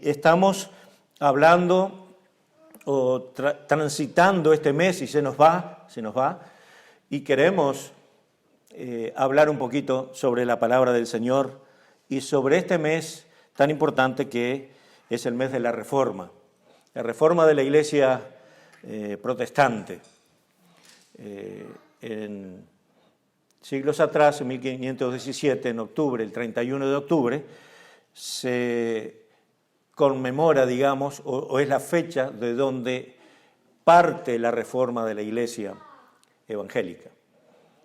Estamos hablando o transitando este mes y se nos va, y queremos hablar un poquito sobre la palabra del Señor y sobre este mes tan importante que es el mes de la Reforma de la Iglesia protestante. En siglos atrás, en 1517, en octubre, el 31 de octubre, se conmemora, digamos, o es la fecha de donde parte la reforma de la Iglesia evangélica.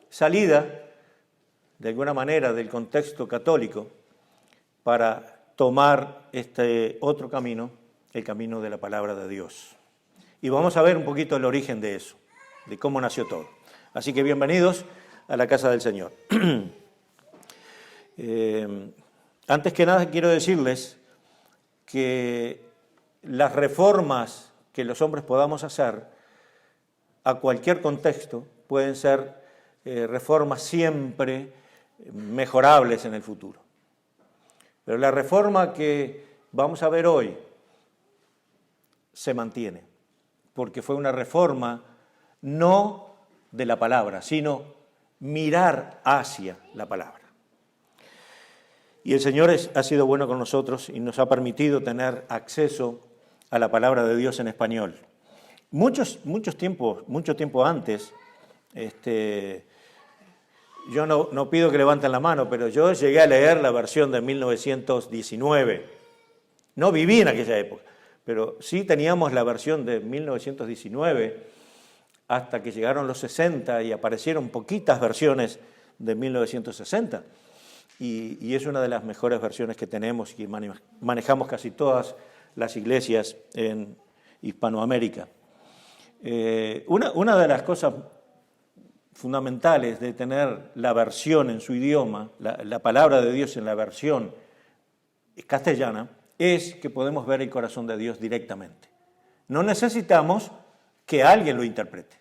Salida, de alguna manera, del contexto católico para tomar este otro camino, el camino de la palabra de Dios. Y vamos a ver un poquito el origen de eso, de cómo nació todo. Así que bienvenidos a la casa del Señor. Antes que nada quiero decirles que las reformas que los hombres podamos hacer a cualquier contexto pueden ser reformas siempre mejorables en el futuro. Pero la reforma que vamos a ver hoy se mantiene, porque fue una reforma no de la palabra, sino mirar hacia la palabra. Y el Señor ha sido bueno con nosotros y nos ha permitido tener acceso a la palabra de Dios en español. Mucho tiempo antes, yo no pido que levanten la mano, pero yo llegué a leer la versión de 1919. No viví en aquella época, pero sí teníamos la versión de 1919 hasta que llegaron los 60 y aparecieron poquitas versiones de 1960. Y es una de las mejores versiones que tenemos y manejamos casi todas las iglesias en Hispanoamérica. Una de las cosas fundamentales de tener la versión en su idioma, la palabra de Dios en la versión castellana, es que podemos ver el corazón de Dios directamente. No necesitamos que alguien lo interprete.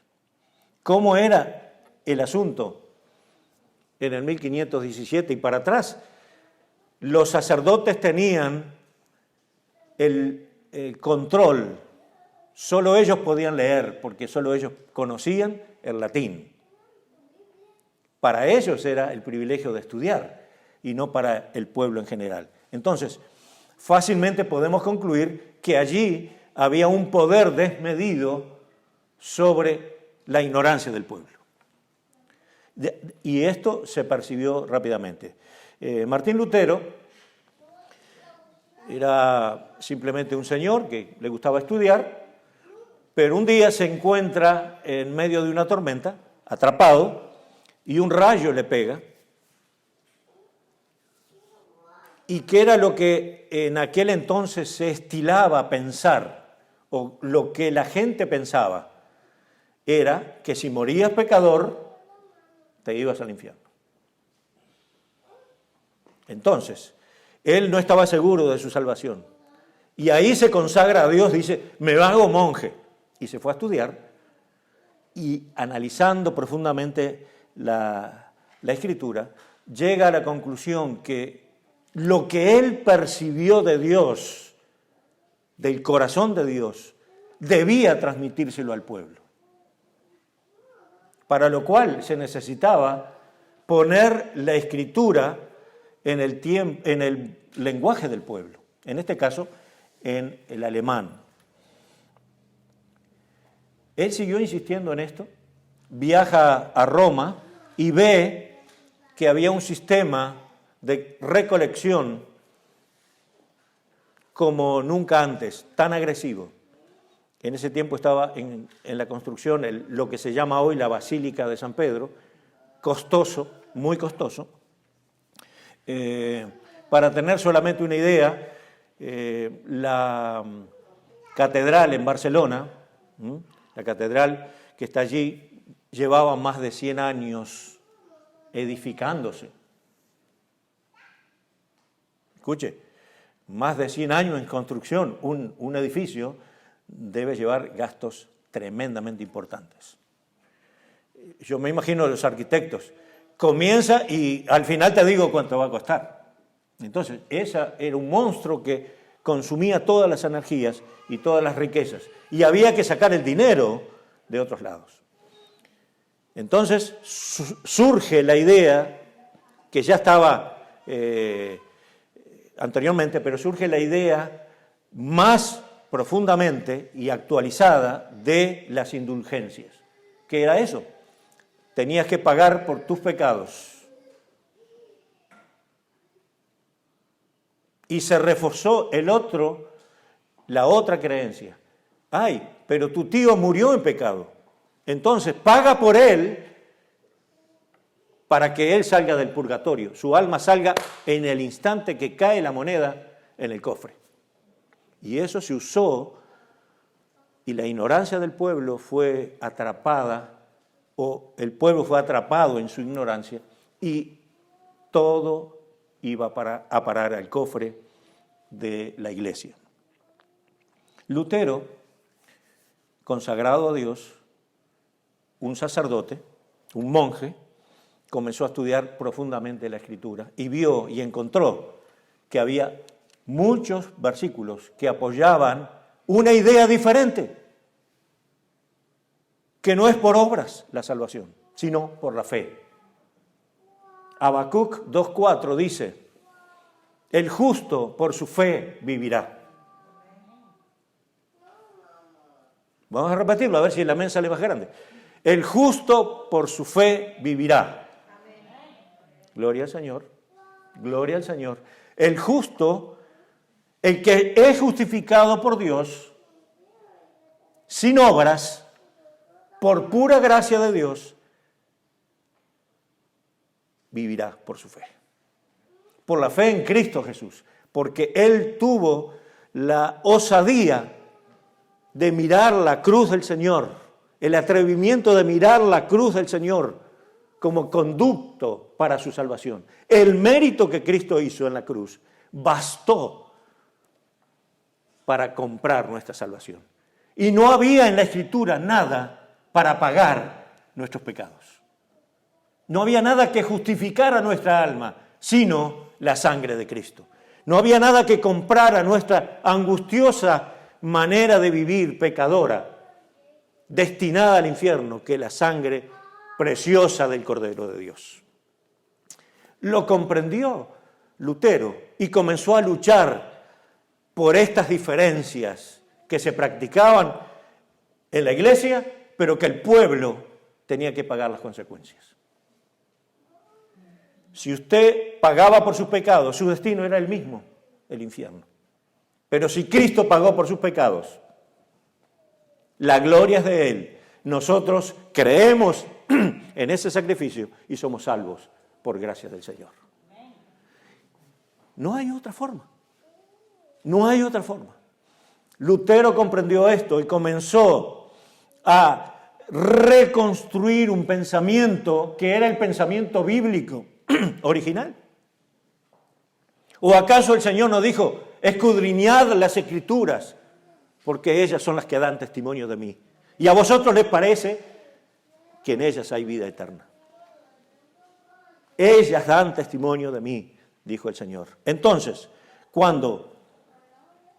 ¿Cómo era el asunto en el 1517 y para atrás? Los sacerdotes tenían el control, solo ellos podían leer, porque solo ellos conocían el latín. Para ellos era el privilegio de estudiar y no para el pueblo en general. Entonces, fácilmente podemos concluir que allí había un poder desmedido sobre la ignorancia del pueblo. Y esto se percibió rápidamente. Martín Lutero era simplemente un señor que le gustaba estudiar, pero un día se encuentra en medio de una tormenta, atrapado, y un rayo le pega. ¿Y qué era lo que en aquel entonces se estilaba a pensar, o lo que la gente pensaba? Era que si morías pecador, te ibas al infierno. Entonces, él no estaba seguro de su salvación. Y ahí se consagra a Dios, dice, me hago monje. Y se fue a estudiar, y analizando profundamente la Escritura, llega a la conclusión que lo que él percibió de Dios, del corazón de Dios, debía transmitírselo al pueblo. Para lo cual se necesitaba poner la Escritura en el lenguaje del pueblo, en este caso en el alemán. Él siguió insistiendo en esto, viaja a Roma y ve que había un sistema de recolección como nunca antes, tan agresivo. En ese tiempo estaba en la construcción lo que se llama hoy la Basílica de San Pedro, costoso, muy costoso. Para tener solamente una idea, la catedral en Barcelona, la catedral que está allí, llevaba más de 100 años edificándose. Escuche, más de 100 años en construcción, un edificio debe llevar gastos tremendamente importantes. Yo me imagino los arquitectos, comienza y al final te digo cuánto va a costar. Entonces, esa era un monstruo que consumía todas las energías y todas las riquezas. Y había que sacar el dinero de otros lados. Entonces surge la idea, que ya estaba anteriormente, pero surge la idea más profundamente y actualizada de las indulgencias. ¿Qué era eso? Tenías que pagar por tus pecados. Y se reforzó la otra creencia. Ay, pero tu tío murió en pecado. Entonces paga por él para que él salga del purgatorio. Su alma salga en el instante que cae la moneda en el cofre. Y eso se usó y la ignorancia del pueblo fue atrapada, o el pueblo fue atrapado en su ignorancia y todo iba a parar al cofre de la iglesia. Lutero, consagrado a Dios, un sacerdote, un monje, comenzó a estudiar profundamente la Escritura y vio y encontró que había muchos versículos que apoyaban una idea diferente, que no es por obras la salvación, sino por la fe. Habacuc 2:4 dice: el justo por su fe vivirá. Vamos a repetirlo, a ver si la amén sale más grande. El justo por su fe vivirá. Gloria al Señor, gloria al Señor. El justo, el que es justificado por Dios, sin obras, por pura gracia de Dios, vivirá por su fe. Por la fe en Cristo Jesús, porque Él tuvo la osadía de mirar la cruz del Señor, el atrevimiento de mirar la cruz del Señor como conducto para su salvación. El mérito que Cristo hizo en la cruz bastó para comprar nuestra salvación. Y no había en la Escritura nada para pagar nuestros pecados. No había nada que justificara nuestra alma, sino la sangre de Cristo. No había nada que comprara nuestra angustiosa manera de vivir pecadora, destinada al infierno, que la sangre preciosa del Cordero de Dios. Lo comprendió Lutero y comenzó a luchar por estas diferencias que se practicaban en la iglesia, pero que el pueblo tenía que pagar las consecuencias. Si usted pagaba por sus pecados, su destino era el mismo, el infierno. Pero si Cristo pagó por sus pecados, la gloria es de Él. Nosotros creemos en ese sacrificio y somos salvos por gracia del Señor. No hay otra forma. No hay otra forma. Lutero comprendió esto y comenzó a reconstruir un pensamiento que era el pensamiento bíblico original. ¿O acaso el Señor nos dijo: escudriñad las Escrituras, porque ellas son las que dan testimonio de mí? Y a vosotros les parece que en ellas hay vida eterna. Ellas dan testimonio de mí, dijo el Señor. Entonces, cuando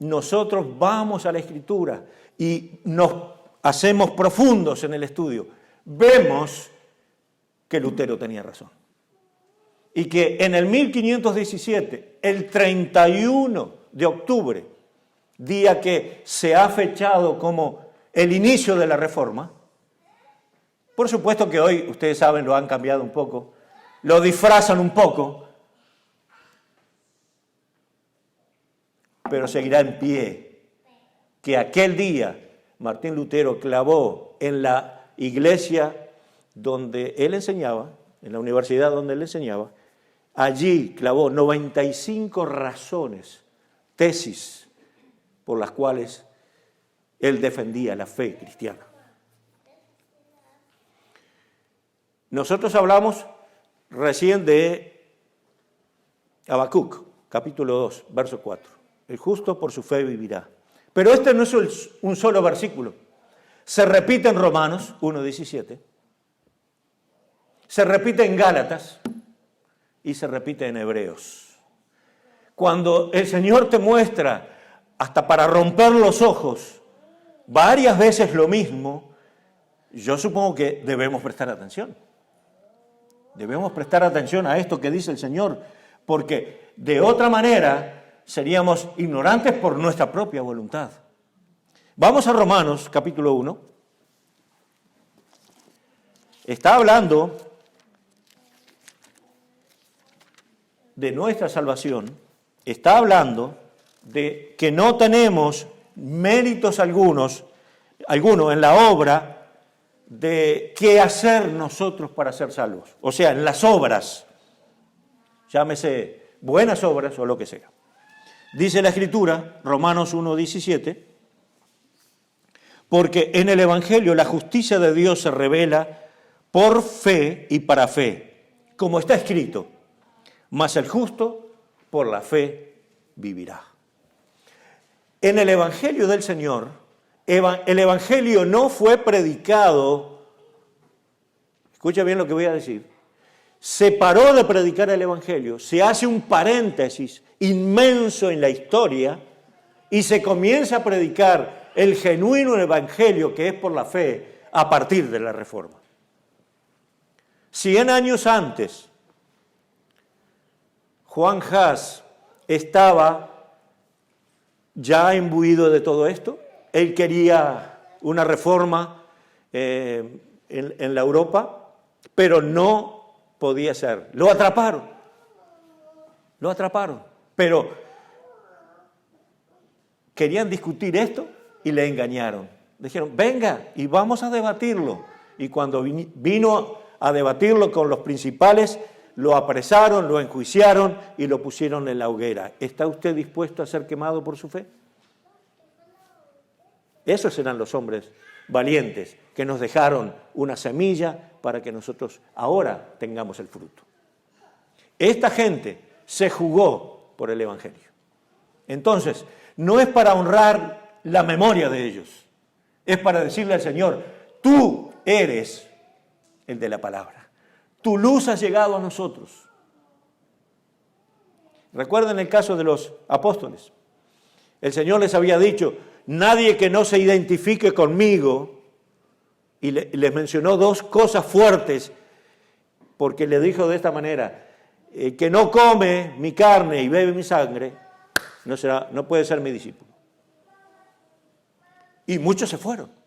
nosotros vamos a la Escritura y nos hacemos profundos en el estudio, vemos que Lutero tenía razón. Y que en el 1517, el 31 de octubre, día que se ha fechado como el inicio de la Reforma, por supuesto que hoy, ustedes saben, lo han cambiado un poco, lo disfrazan un poco, pero seguirá en pie que aquel día Martín Lutero clavó en la iglesia donde él enseñaba, en la universidad donde él enseñaba, allí clavó 95 razones, tesis, por las cuales él defendía la fe cristiana. Nosotros hablamos recién de Habacuc, capítulo 2, verso 4. El justo por su fe vivirá. Pero este no es un solo versículo. Se repite en Romanos 1:17, se repite en Gálatas y se repite en Hebreos. Cuando el Señor te muestra hasta para romper los ojos, varias veces lo mismo, yo supongo que debemos prestar atención. Debemos prestar atención a esto que dice el Señor, porque de otra manera seríamos ignorantes por nuestra propia voluntad. Vamos a Romanos, capítulo 1. Está hablando de nuestra salvación, está hablando de que no tenemos méritos algunos en la obra de qué hacer nosotros para ser salvos. O sea, en las obras, llámese buenas obras o lo que sea. Dice la Escritura, Romanos 1:17, porque en el Evangelio la justicia de Dios se revela por fe y para fe, como está escrito, mas el justo por la fe vivirá. En el Evangelio del Señor, el Evangelio no fue predicado, escucha bien lo que voy a decir, se paró de predicar el Evangelio, se hace un paréntesis inmenso en la historia y se comienza a predicar el genuino Evangelio que es por la fe a partir de la Reforma. 100 años antes, Juan Hus estaba ya imbuido de todo esto. Él quería una reforma en la Europa, pero no podía ser. Lo atraparon, pero querían discutir esto y le engañaron. Dijeron, venga y vamos a debatirlo. Y cuando vino a debatirlo con los principales, lo apresaron, lo enjuiciaron y lo pusieron en la hoguera. ¿Está usted dispuesto a ser quemado por su fe? Esos eran los hombres valientes que nos dejaron una semilla para que nosotros ahora tengamos el fruto. Esta gente se jugó por el Evangelio. Entonces, no es para honrar la memoria de ellos, es para decirle al Señor, tú eres el de la palabra. Tu luz ha llegado a nosotros. Recuerden el caso de los apóstoles. El Señor les había dicho, nadie que no se identifique conmigo, y les mencionó dos cosas fuertes, porque le dijo de esta manera, que no come mi carne y bebe mi sangre, no puede ser mi discípulo. Y muchos se fueron.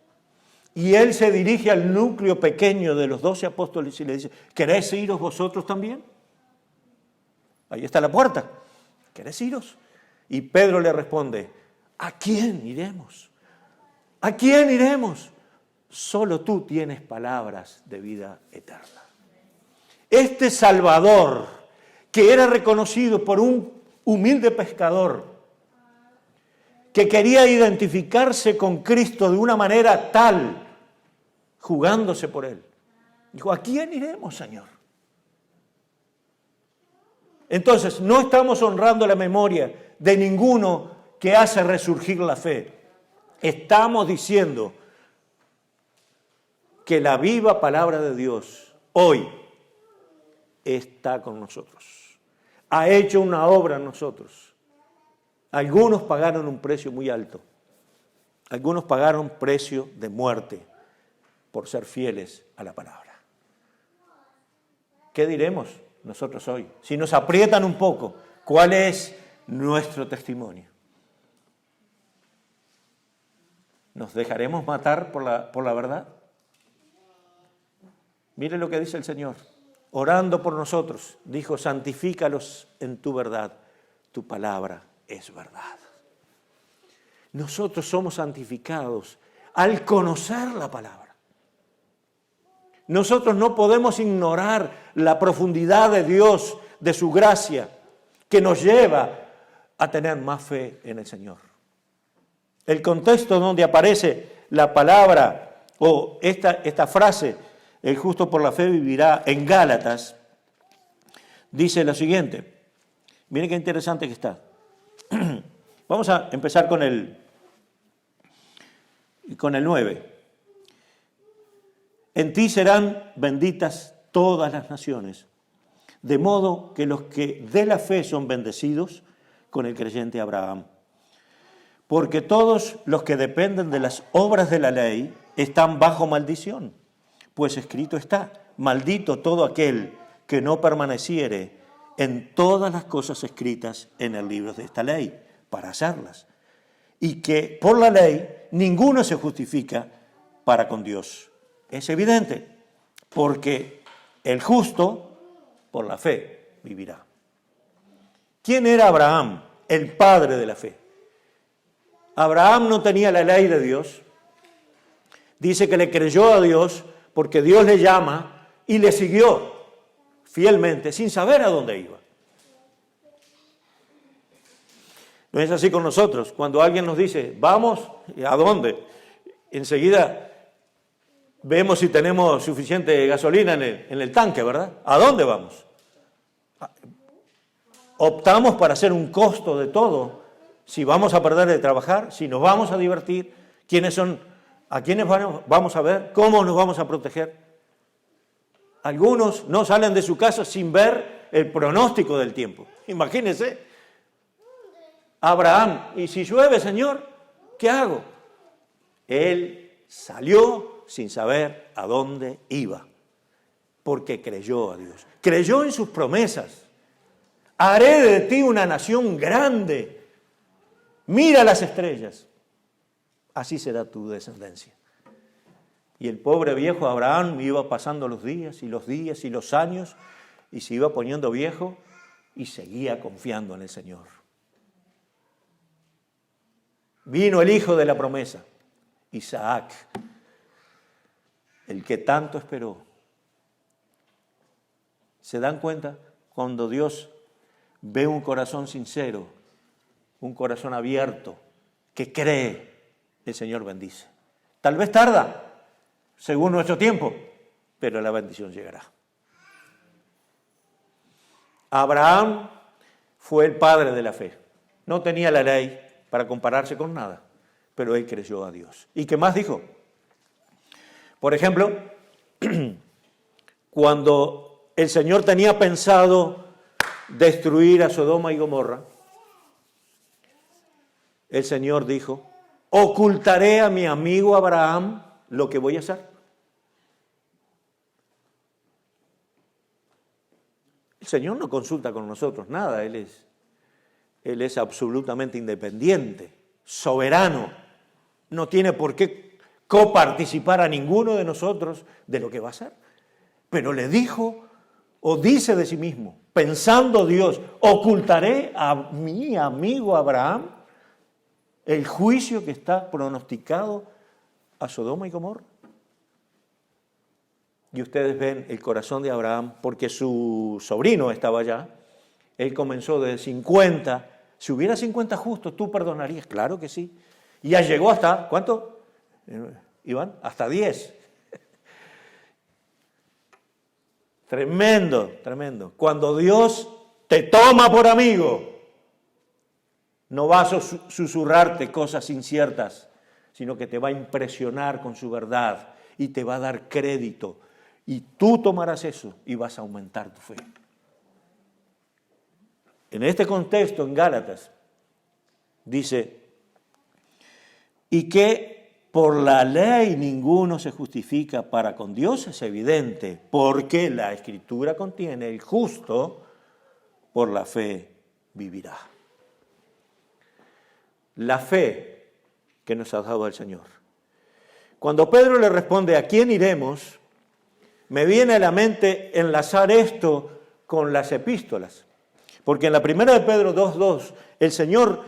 Y él se dirige al núcleo pequeño de los 12 apóstoles y le dice, ¿queréis iros vosotros también? Ahí está la puerta. ¿Queréis iros? Y Pedro le responde, ¿a quién iremos? ¿A quién iremos? Solo tú tienes palabras de vida eterna. Este Salvador, que era reconocido por un humilde pescador, que quería identificarse con Cristo de una manera tal, jugándose por él. Dijo, ¿a quién iremos, Señor? Entonces, no estamos honrando la memoria de ninguno que hace resurgir la fe. Estamos diciendo que la viva palabra de Dios hoy está con nosotros. Ha hecho una obra en nosotros. Algunos pagaron un precio muy alto. Algunos pagaron precio de muerte por ser fieles a la palabra. ¿Qué diremos nosotros hoy? Si nos aprietan un poco, ¿cuál es nuestro testimonio? ¿Nos dejaremos matar por la verdad? Mire lo que dice el Señor. Orando por nosotros, dijo, santifícalos en tu verdad. Tu palabra es verdad. Nosotros somos santificados al conocer la palabra. Nosotros no podemos ignorar la profundidad de Dios, de su gracia, que nos lleva a tener más fe en el Señor. El contexto donde aparece la palabra o esta frase, el justo por la fe vivirá, en Gálatas, dice lo siguiente. Miren qué interesante que está. Vamos a empezar con el 9. En ti serán benditas todas las naciones, de modo que los que de la fe son bendecidos con el creyente Abraham. porque todos los que dependen de las obras de la ley están bajo maldición. Pues escrito está, maldito todo aquel que no permaneciere en todas las cosas escritas en el libro de esta ley, para hacerlas. Y que por la ley ninguno se justifica para con Dios. Es evidente, porque el justo por la fe vivirá. ¿Quién era Abraham? El padre de la fe. Abraham no tenía la ley de Dios. Dice que le creyó a Dios porque Dios le llama y le siguió fielmente sin saber a dónde iba. No es así con nosotros. Cuando alguien nos dice, vamos, ¿a dónde? Enseguida vemos si tenemos suficiente gasolina en el tanque, ¿verdad? ¿A dónde vamos? Optamos para hacer un costo de todo. Si vamos a perder de trabajar, si nos vamos a divertir, a quiénes vamos a ver, cómo nos vamos a proteger. Algunos no salen de su casa sin ver el pronóstico del tiempo. Imagínense, Abraham, ¿y si llueve, Señor? ¿Qué hago? Él salió sin saber a dónde iba, porque creyó a Dios. Creyó en sus promesas. Haré de ti una nación grande. Mira las estrellas. Así será tu descendencia. Y el pobre viejo Abraham iba pasando los días y los años y se iba poniendo viejo y seguía confiando en el Señor. Vino el hijo de la promesa, Isaac, el que tanto esperó. ¿Se dan cuenta? Cuando Dios ve un corazón sincero, un corazón abierto, que cree, el Señor bendice. Tal vez tarda, según nuestro tiempo, pero la bendición llegará. Abraham fue el padre de la fe. No tenía la ley para compararse con nada, pero él creyó a Dios. ¿Y qué más dijo? Por ejemplo, cuando el Señor tenía pensado destruir a Sodoma y Gomorra, el Señor dijo, ocultaré a mi amigo Abraham lo que voy a hacer. El Señor no consulta con nosotros nada, Él es absolutamente independiente, soberano, no tiene por qué coparticipar a ninguno de nosotros de lo que va a hacer. Pero le dijo o dice de sí mismo, pensando Dios, ocultaré a mi amigo Abraham el juicio que está pronosticado a Sodoma y Gomorra. Y ustedes ven el corazón de Abraham, porque su sobrino estaba allá. Él comenzó de 50. Si hubiera 50 justos, ¿tú perdonarías? Claro que sí. Y ya llegó hasta, ¿cuánto, Iván? Hasta 10. Tremendo, tremendo. Cuando Dios te toma por amigo, no va a susurrarte cosas inciertas, sino que te va a impresionar con su verdad y te va a dar crédito. Y tú tomarás eso y vas a aumentar tu fe. En este contexto, en Gálatas, dice, y que por la ley ninguno se justifica para con Dios, es evidente, porque la Escritura contiene, el justo por la fe vivirá. La fe que nos ha dado el Señor. Cuando Pedro le responde, ¿a quién iremos?, me viene a la mente enlazar esto con las epístolas. Porque en la primera de Pedro 2:2, el Señor,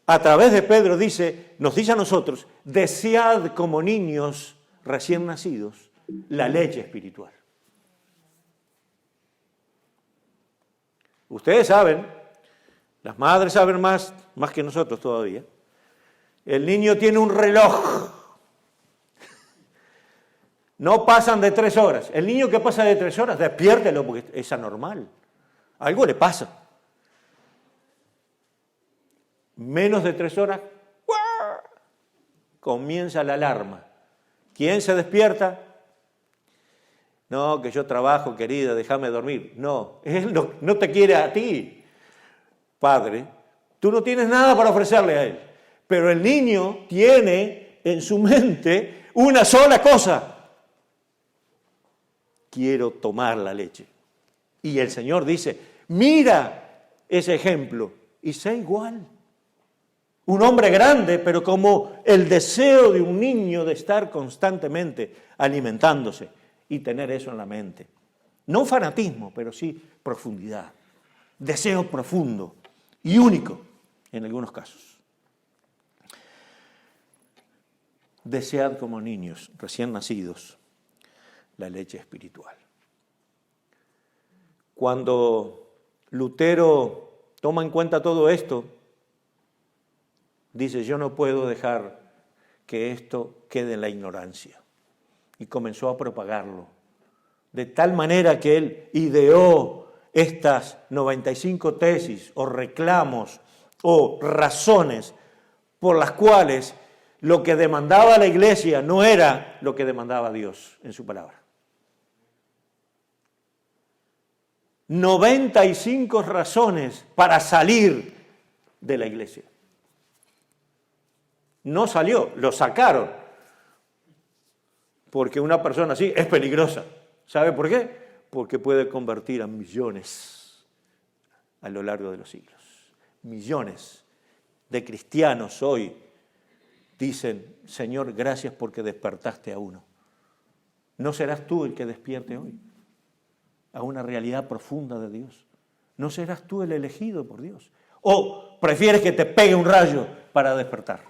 a través de Pedro, nos dice a nosotros, desead como niños recién nacidos la leche espiritual. Ustedes saben, las madres saben más que nosotros todavía. El niño tiene un reloj. No pasan de 3 horas. El niño que pasa de 3 horas, despiértelo porque es anormal. Algo le pasa. Menos de 3 horas, comienza la alarma. ¿Quién se despierta? No, que yo trabajo, querida, déjame dormir. No, él no te quiere a ti, padre. Tú no tienes nada para ofrecerle a él. Pero el niño tiene en su mente una sola cosa: quiero tomar la leche. Y el Señor dice, mira ese ejemplo y sé igual. Un hombre grande, pero como el deseo de un niño de estar constantemente alimentándose y tener eso en la mente. No fanatismo, pero sí profundidad. Deseo profundo y único en algunos casos. Desead como niños recién nacidos la leche espiritual. Cuando Lutero toma en cuenta todo esto, dice, yo no puedo dejar que esto quede en la ignorancia. Y comenzó a propagarlo. De tal manera que él ideó estas 95 tesis o reclamos o razones por las cuales lo que demandaba la iglesia no era lo que demandaba Dios en su palabra. 95 razones para salir de la iglesia. No salió, lo sacaron. Porque una persona así es peligrosa. ¿Sabe por qué? Porque puede convertir a millones a lo largo de los siglos. Millones de cristianos hoy dicen, Señor, gracias porque despertaste a uno. ¿No serás tú el que despierte hoy a una realidad profunda de Dios? ¿No serás tú el elegido por Dios? ¿O prefieres que te pegue un rayo para despertar?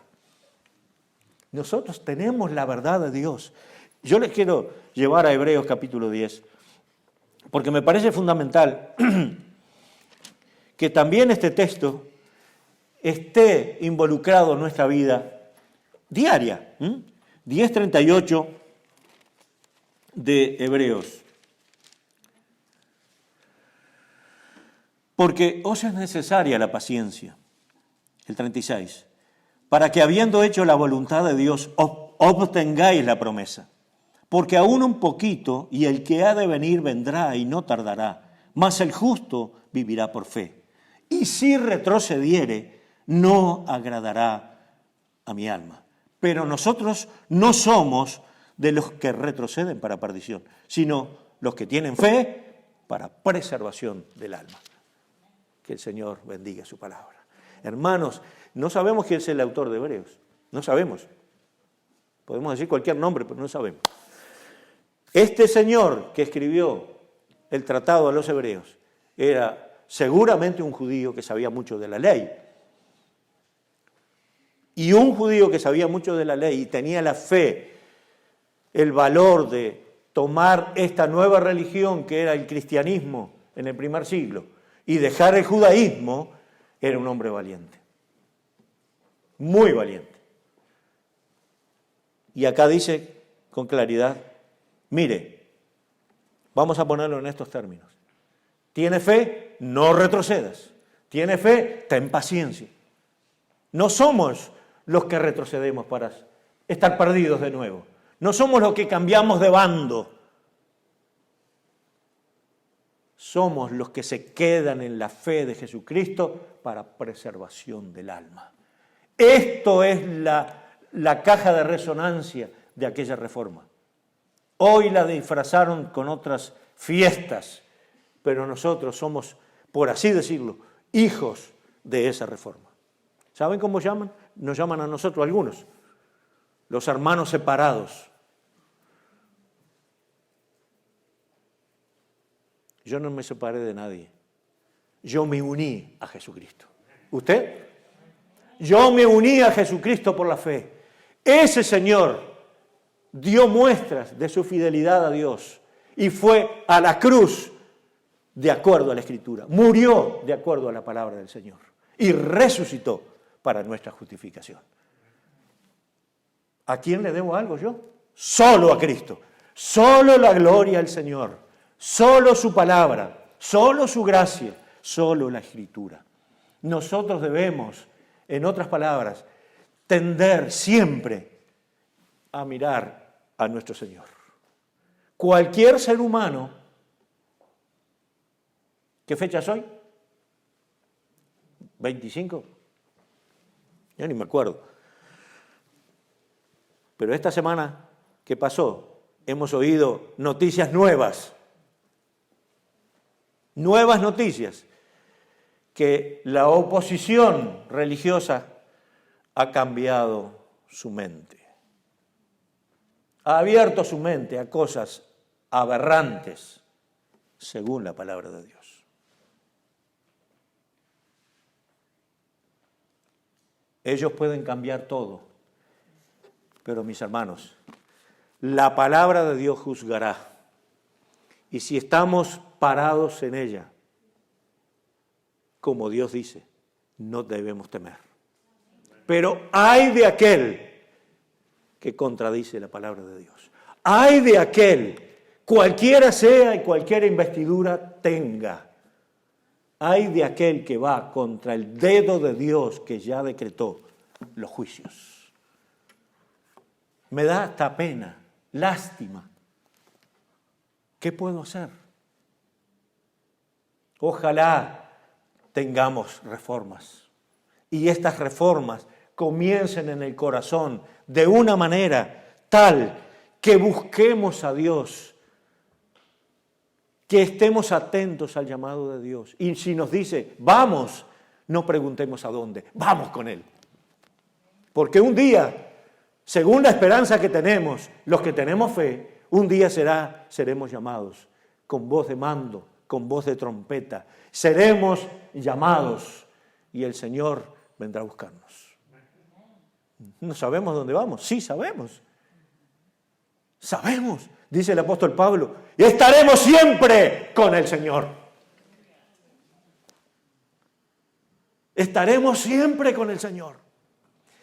Nosotros tenemos la verdad de Dios. Yo les quiero llevar a Hebreos capítulo 10, porque me parece fundamental que también este texto esté involucrado en nuestra vida diaria. 10:38 de Hebreos. Porque os es necesaria la paciencia, el 36, para que habiendo hecho la voluntad de Dios, obtengáis la promesa. Porque aún un poquito, y el que ha de venir vendrá y no tardará, mas el justo vivirá por fe. Y si retrocediere, no agradará a mi alma. Pero nosotros no somos de los que retroceden para perdición, sino los que tienen fe para preservación del alma. Que el Señor bendiga su palabra. Hermanos, no sabemos quién es el autor de Hebreos. No sabemos. Podemos decir cualquier nombre, pero no sabemos. Este señor que escribió el tratado a los hebreos era seguramente un judío que sabía mucho de la ley. Y un judío que sabía mucho de la ley y tenía la fe, el valor de tomar esta nueva religión que era el cristianismo en el primer siglo y dejar el judaísmo, era un hombre valiente. Muy valiente. Y acá dice con claridad, mire, vamos a ponerlo en estos términos. ¿Tiene fe? No retrocedas. ¿Tiene fe? Ten paciencia. No somos los que retrocedemos para estar perdidos de nuevo. No somos los que cambiamos de bando. Somos los que se quedan en la fe de Jesucristo para preservación del alma. Esto es la caja de resonancia de aquella reforma. Hoy la disfrazaron con otras fiestas, pero nosotros somos, por así decirlo, hijos de esa reforma. ¿Saben cómo llaman? Nos llaman a nosotros algunos, los hermanos separados. Yo no me separé de nadie. Yo me uní a Jesucristo. ¿Usted? Yo me uní a Jesucristo por la fe. Ese Señor dio muestras de su fidelidad a Dios y fue a la cruz de acuerdo a la Escritura. Murió de acuerdo a la palabra del Señor y resucitó para nuestra justificación. ¿A quién le debo algo yo? Solo a Cristo. Solo la gloria al Señor. Solo su palabra. Solo su gracia. Solo la Escritura. Nosotros debemos, en otras palabras, tender siempre a mirar a nuestro Señor. Cualquier ser humano, ¿qué fecha es hoy? ¿25? Yo ni me acuerdo. Pero esta semana que pasó, hemos oído noticias nuevas. Nuevas noticias. Que la oposición religiosa ha cambiado su mente. Ha abierto su mente a cosas aberrantes, según la palabra de Dios. Ellos pueden cambiar todo, pero mis hermanos, la palabra de Dios juzgará. Y si estamos parados en ella, como Dios dice, no debemos temer. Pero ay de aquel que contradice la palabra de Dios. Ay de aquel, cualquiera sea y cualquier investidura tenga. Ay de aquel que va contra el dedo de Dios que ya decretó los juicios. Me da hasta pena, lástima. ¿Qué puedo hacer? Ojalá tengamos reformas. Y estas reformas comiencen en el corazón de una manera tal que busquemos a Dios, que estemos atentos al llamado de Dios. Y si nos dice, vamos, no preguntemos a dónde, vamos con Él. Porque un día, según la esperanza que tenemos, los que tenemos fe, un día seremos llamados con voz de mando, con voz de trompeta. Seremos llamados y el Señor vendrá a buscarnos. ¿No sabemos dónde vamos? Sí, sabemos. Sabemos, dice el apóstol Pablo, y estaremos siempre con el Señor. Estaremos siempre con el Señor.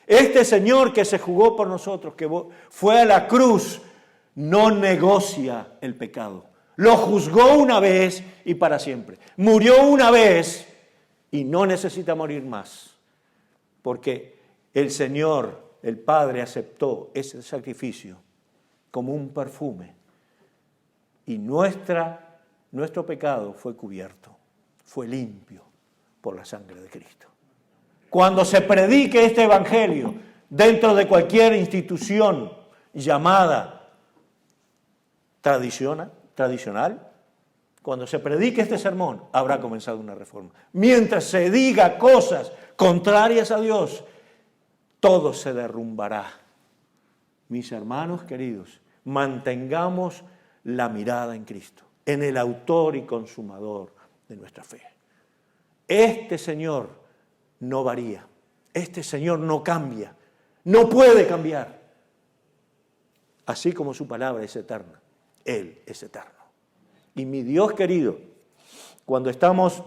Este Señor que se jugó por nosotros, que fue a la cruz, no negocia el pecado. Lo juzgó una vez y para siempre. Murió una vez y no necesita morir más. Porque el Señor, el Padre, aceptó ese sacrificio como un perfume. Y nuestro pecado fue cubierto, fue limpio por la sangre de Cristo. Cuando se predique este evangelio dentro de cualquier institución llamada tradicional, cuando se predique este sermón, habrá comenzado una reforma. Mientras se diga cosas contrarias a Dios, todo se derrumbará. Mis hermanos queridos, mantengamos la mirada en Cristo, en el autor y consumador de nuestra fe. Este Señor no varía, este Señor no cambia, no puede cambiar. Así como su palabra es eterna, Él es eterno. Y mi Dios querido, cuando estamos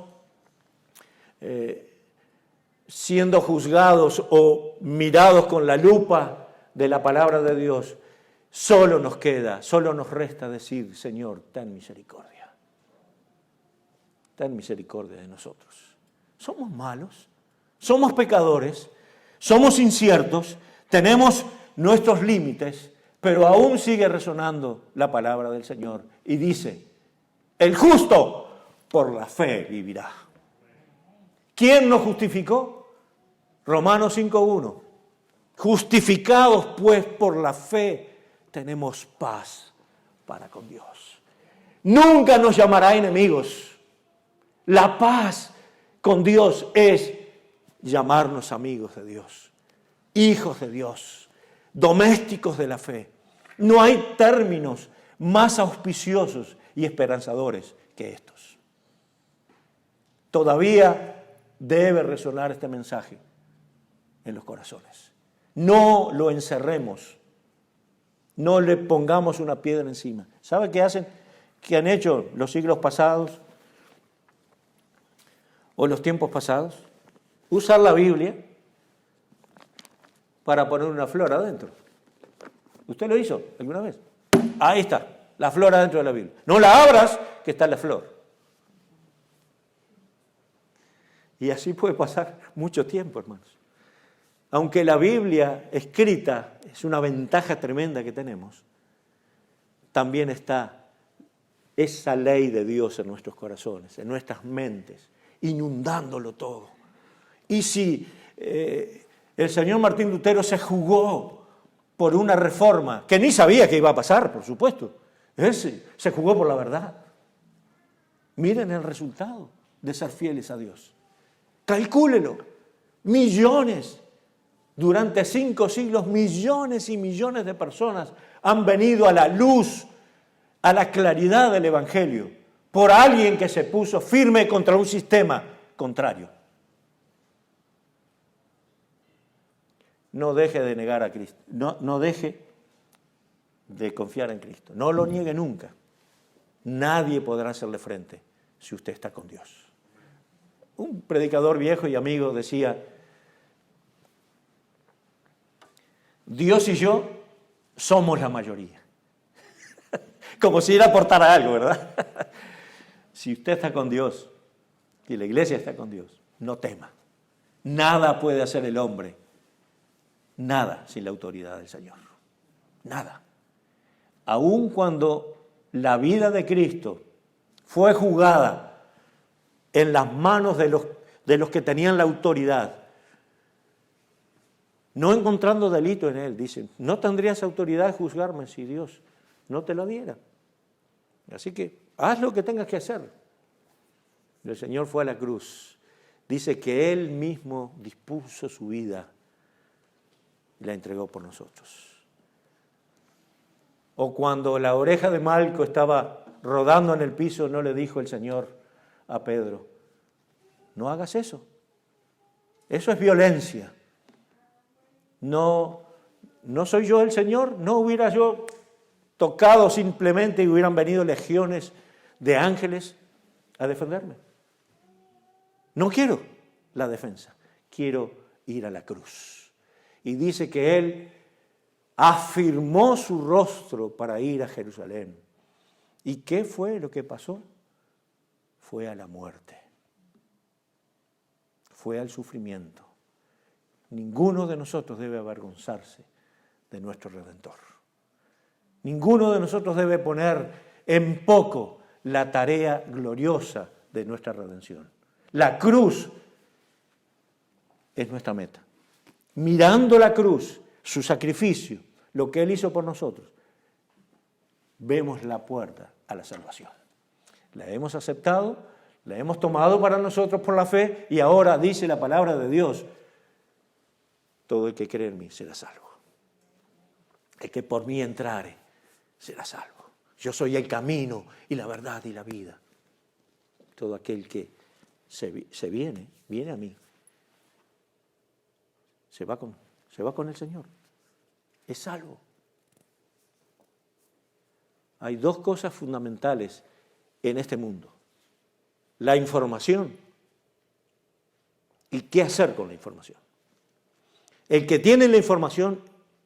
siendo juzgados o mirados con la lupa de la palabra de Dios, solo nos resta decir, Señor, ten misericordia. Ten misericordia de nosotros. Somos malos, somos pecadores, somos inciertos, tenemos nuestros límites, pero aún sigue resonando la palabra del Señor y dice, el justo por la fe vivirá. ¿Quién nos justificó? Romanos 5:1. Justificados pues por la fe, tenemos paz para con Dios. Nunca nos llamará enemigos. La paz con Dios es llamarnos amigos de Dios, hijos de Dios, domésticos de la fe. No hay términos más auspiciosos y esperanzadores que estos. Todavía debe resonar este mensaje en los corazones. No lo encerremos, no le pongamos una piedra encima. ¿Sabe qué hacen? ¿Qué han hecho los siglos pasados o los tiempos pasados? Usar la Biblia para poner una flor adentro. ¿Usted lo hizo alguna vez? Ahí está, la flor adentro de la Biblia. No la abras, que está la flor. Y así puede pasar mucho tiempo, hermanos. Aunque la Biblia escrita es una ventaja tremenda que tenemos, también está esa ley de Dios en nuestros corazones, en nuestras mentes, inundándolo todo. Y si el señor Martín Lutero se jugó por una reforma que ni sabía que iba a pasar, por supuesto. Se jugó por la verdad. Miren el resultado de ser fieles a Dios. Calcúlelo. Millones. Durante 5 siglos, millones y millones de personas han venido a la luz, a la claridad del Evangelio, por alguien que se puso firme contra un sistema contrario. No deje de negar a Cristo, no deje de confiar en Cristo, no lo niegue nunca. Nadie podrá hacerle frente si usted está con Dios. Un predicador viejo y amigo decía, Dios y yo somos la mayoría. Como si él aportara algo, ¿verdad? Si usted está con Dios y la iglesia está con Dios, no tema. Nada puede hacer el hombre, nada sin la autoridad del Señor. Nada. Aun cuando la vida de Cristo fue jugada en las manos de los que tenían la autoridad, no encontrando delito en él, dicen, no tendrías autoridad de juzgarme si Dios no te lo diera. Así que haz lo que tengas que hacer. El Señor fue a la cruz. Dice que Él mismo dispuso su vida y la entregó por nosotros. O cuando la oreja de Malco estaba rodando en el piso, no le dijo el Señor a Pedro, no hagas eso. Eso es violencia. No soy yo el Señor, no hubiera yo tocado simplemente y hubieran venido legiones de ángeles a defenderme. No quiero la defensa, quiero ir a la cruz. Y dice que Él afirmó su rostro para ir a Jerusalén. ¿Y qué fue lo que pasó? Fue a la muerte, fue al sufrimiento. Ninguno de nosotros debe avergonzarse de nuestro Redentor. Ninguno de nosotros debe poner en poco la tarea gloriosa de nuestra redención. La cruz es nuestra meta. Mirando la cruz, su sacrificio, lo que Él hizo por nosotros, vemos la puerta a la salvación. La hemos aceptado, la hemos tomado para nosotros por la fe y ahora dice la palabra de Dios, todo el que cree en mí será salvo. El que por mí entrare será salvo. Yo soy el camino y la verdad y la vida. Todo aquel que se viene a mí, se va con el Señor. Es salvo. Hay 2 cosas fundamentales en este mundo. La información y qué hacer con la información. El que tiene la información,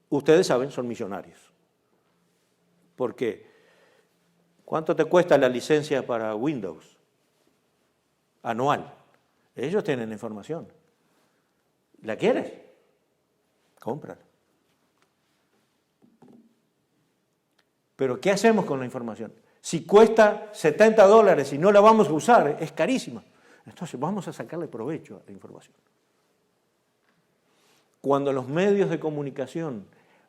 ustedes saben, son millonarios. Porque, ¿cuánto te cuesta la licencia para Windows? Anual. Ellos tienen la información. ¿La quieres? Cómprala. Pero ¿qué hacemos con la información? Si cuesta $70 y no la vamos a usar, es carísima. Entonces vamos a sacarle provecho a la información. Cuando los medios de comunicación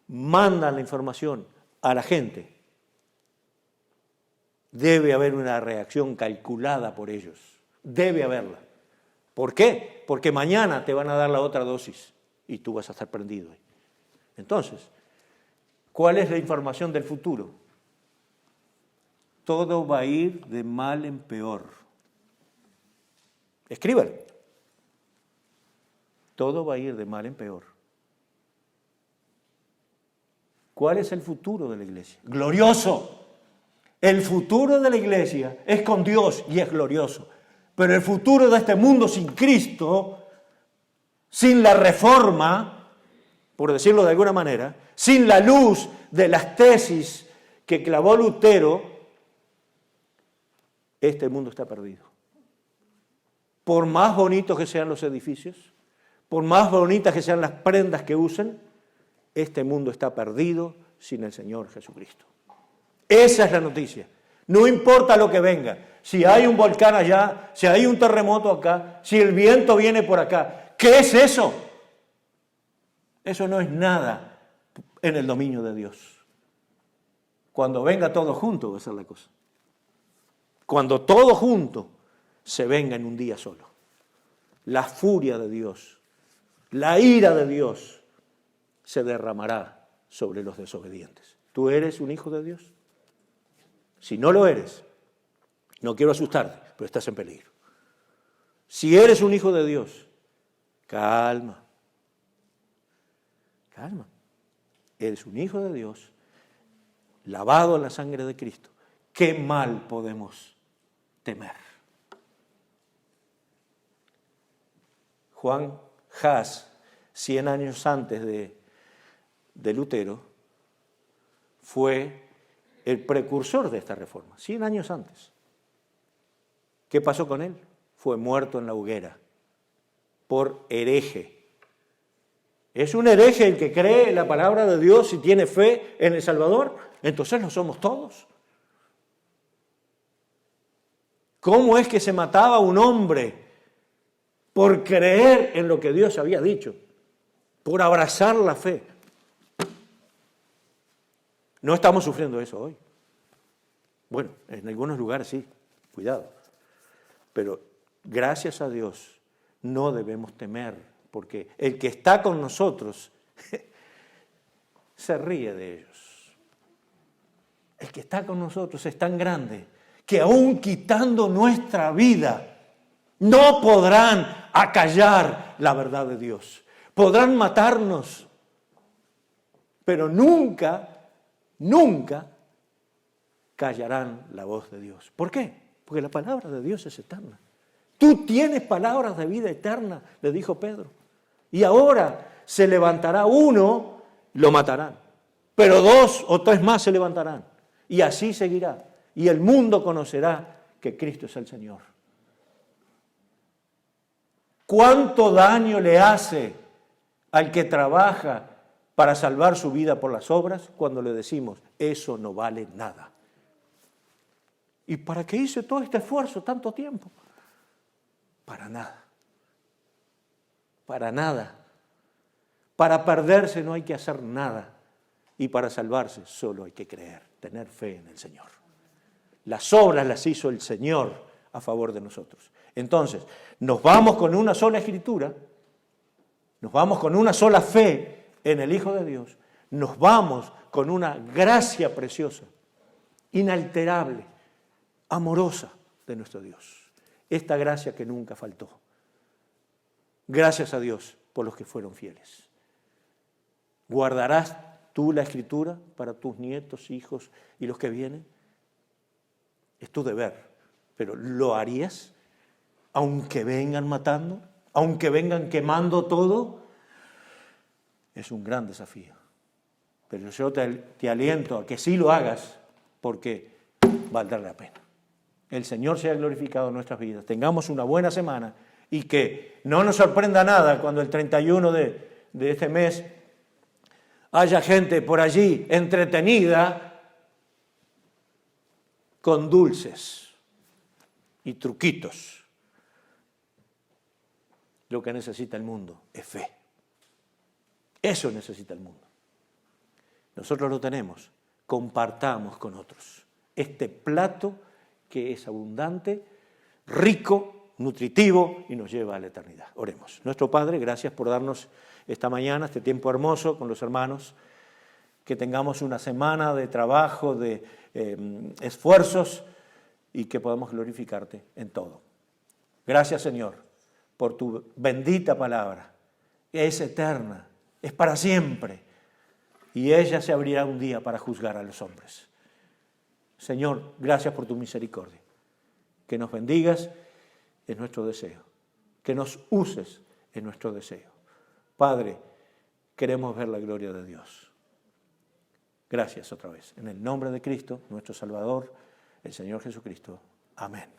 mandan la información a la gente, debe haber una reacción calculada por ellos. Debe haberla. ¿Por qué? Porque mañana te van a dar la otra dosis y tú vas a estar prendido ahí. Entonces, ¿cuál es la información del futuro? Todo va a ir de mal en peor. Escríbalo. Todo va a ir de mal en peor. ¿Cuál es el futuro de la iglesia? Glorioso. El futuro de la iglesia es con Dios y es glorioso. Pero el futuro de este mundo sin Cristo, sin la reforma, por decirlo de alguna manera, sin la luz de las tesis que clavó Lutero, este mundo está perdido. Por más bonitos que sean los edificios, por más bonitas que sean las prendas que usen, este mundo está perdido sin el Señor Jesucristo. Esa es la noticia. No importa lo que venga, si hay un volcán allá, si hay un terremoto acá, si el viento viene por acá, ¿qué es eso? Eso no es nada en el dominio de Dios. Cuando venga todo junto va a ser la cosa. Cuando todo junto se venga en un día solo. La furia de Dios, la ira de Dios se derramará sobre los desobedientes. ¿Tú eres un hijo de Dios? Si no lo eres, no quiero asustarte, pero estás en peligro. Si eres un hijo de Dios, calma. Calma. Eres un hijo de Dios, lavado en la sangre de Cristo. ¿Qué mal podemos temer? Juan Hus, 100 años antes de Lutero, fue el precursor de esta reforma, 100 años antes. ¿Qué pasó con él? Fue muerto en la hoguera por hereje. ¿Es un hereje el que cree en la palabra de Dios y tiene fe en el Salvador? Entonces lo somos todos. ¿Cómo es que se mataba a un hombre por creer en lo que Dios había dicho? Por abrazar la fe. No estamos sufriendo eso hoy. Bueno, en algunos lugares sí, cuidado. Pero gracias a Dios no debemos temer, porque el que está con nosotros se ríe de ellos. El que está con nosotros es tan grande que aún quitando nuestra vida, no podrán acallar la verdad de Dios. Podrán matarnos, pero nunca callarán la voz de Dios. ¿Por qué? Porque la palabra de Dios es eterna. Tú tienes palabras de vida eterna, le dijo Pedro. Y ahora se levantará uno, lo matarán. Pero 2 o 3 más se levantarán. Y así seguirá. Y el mundo conocerá que Cristo es el Señor. ¿Cuánto daño le hace al que trabaja para salvar su vida por las obras cuando le decimos, eso no vale nada? ¿Y para qué hice todo este esfuerzo tanto tiempo? Para nada. Para nada. Para perderse no hay que hacer nada. Y para salvarse solo hay que creer, tener fe en el Señor. Las obras las hizo el Señor a favor de nosotros. Entonces, nos vamos con una sola escritura, nos vamos con una sola fe en el Hijo de Dios, nos vamos con una gracia preciosa, inalterable, amorosa de nuestro Dios. Esta gracia que nunca faltó. Gracias a Dios por los que fueron fieles. ¿Guardarás tú la Escritura para tus nietos, hijos y los que vienen? Es tu deber, pero ¿lo harías? Aunque vengan matando, aunque vengan quemando todo, es un gran desafío. Pero yo te aliento a que sí lo hagas, porque valdrá la pena. El Señor sea glorificado en nuestras vidas. Tengamos una buena semana y que no nos sorprenda nada cuando el 31 de este mes haya gente por allí entretenida con dulces y truquitos. Lo que necesita el mundo es fe. Eso necesita el mundo. Nosotros lo tenemos. Compartamos con otros este plato que es abundante, rico, nutritivo y nos lleva a la eternidad. Oremos. Nuestro Padre, gracias por darnos esta mañana, este tiempo hermoso con los hermanos, que tengamos una semana de trabajo, de esfuerzos y que podamos glorificarte en todo. Gracias, Señor, por tu bendita palabra, que es eterna, es para siempre, y ella se abrirá un día para juzgar a los hombres. Señor, gracias por tu misericordia. Que nos bendigas es nuestro deseo, que nos uses es nuestro deseo. Padre, queremos ver la gloria de Dios. Gracias otra vez. En el nombre de Cristo, nuestro Salvador, el Señor Jesucristo. Amén.